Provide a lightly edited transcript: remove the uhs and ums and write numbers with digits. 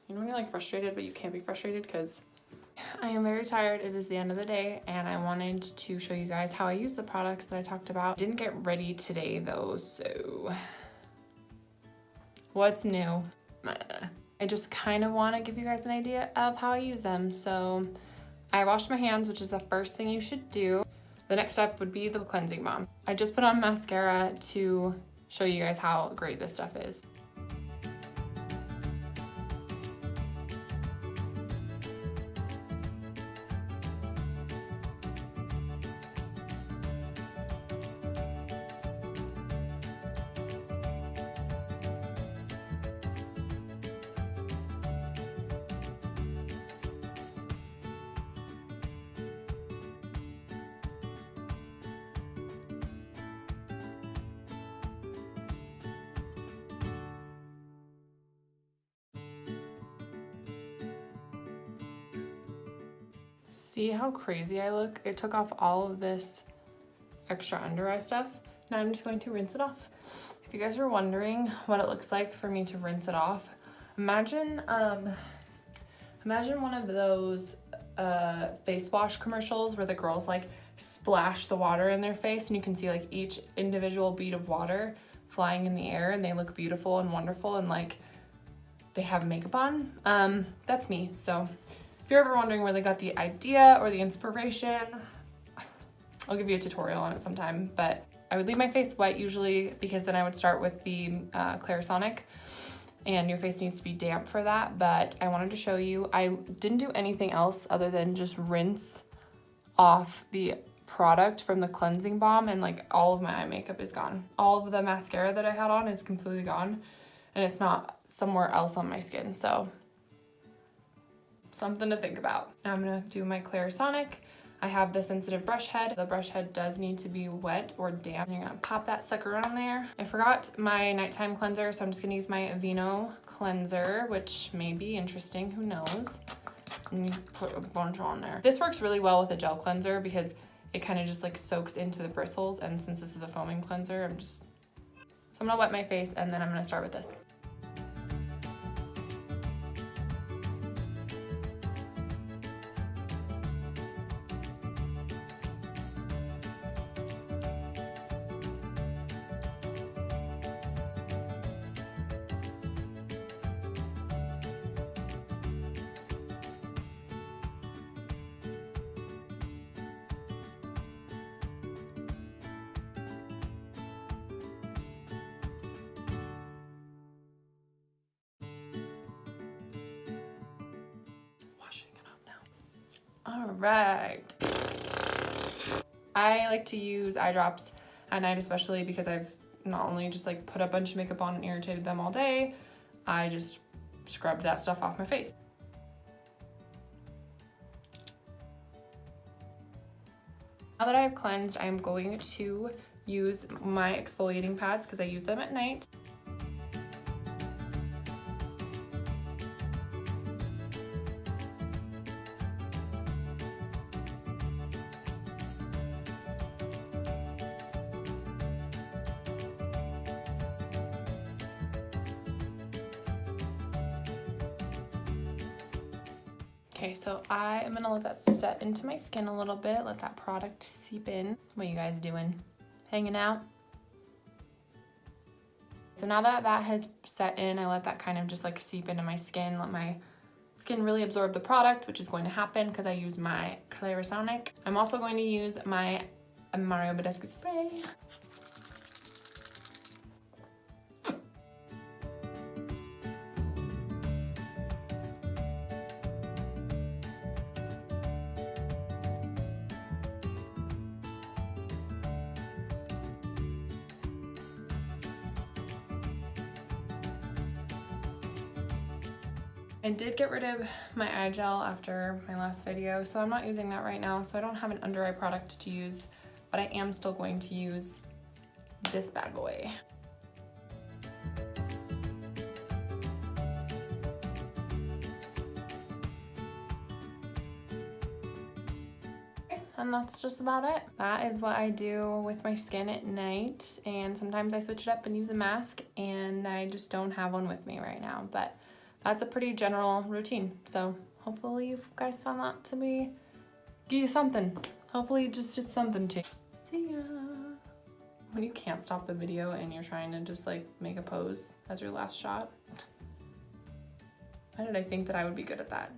You know when you're like frustrated, but you can't be frustrated because I am very tired. It is the end of the day and I wanted to show you guys how I use the products that I talked about. Didn't get ready today though, so what's new? I just kind of want to give you guys an idea of how I use them. So I washed my hands, which is the first thing you should do. The next step would be the cleansing balm. I just put on mascara to show you guys how great this stuff is. See how crazy I look? It took off all of this extra under eye stuff. Now I'm just going to rinse it off. If you guys were wondering what it looks like for me to rinse it off, imagine one of those face wash commercials where the girls like splash the water in their face and you can see like each individual bead of water flying in the air and they look beautiful and wonderful and like they have makeup on. That's me. So if you're ever wondering where they got the idea or the inspiration, I'll give you a tutorial on it sometime, but I would leave my face wet usually because then I would start with the Clarisonic and your face needs to be damp for that, but I wanted to show you, I didn't do anything else other than just rinse off the product from the cleansing balm and like all of my eye makeup is gone. All of the mascara that I had on is completely gone and it's not somewhere else on my skin, so something to think about. Now I'm gonna do my Clarisonic. I have the sensitive brush head. The brush head does need to be wet or damp. You're gonna pop that sucker on there. I forgot my nighttime cleanser, so I'm just gonna use my Aveeno cleanser, which may be interesting, who knows. And you put a bunch on there. This works really well with a gel cleanser because it kind of just like soaks into the bristles, and since this is a foaming cleanser, so I'm gonna wet my face and then I'm gonna start with this. All right. I like to use eye drops at night, especially because I've not only just like put a bunch of makeup on and irritated them all day, I just scrubbed that stuff off my face. Now that I've cleansed, I'm going to use my exfoliating pads because I use them at night. Okay, so I am gonna let that set into my skin a little bit, let that product seep in. What are you guys doing? Hanging out? So now that that has set in, I let that kind of just like seep into my skin, let my skin really absorb the product, which is going to happen because I use my Clarisonic. I'm also going to use my Mario Badescu spray. I did get rid of my eye gel after my last video, so I'm not using that right now, so I don't have an under eye product to use, but I am still going to use this bad boy. And that's just about it. That is what I do with my skin at night, and sometimes I switch it up and use a mask, and I just don't have one with me right now, but that's a pretty general routine. So hopefully you guys found that to be, give you something. Hopefully it just did something to you. See ya. When you can't stop the video and you're trying to just like make a pose as your last shot. Why did I think that I would be good at that?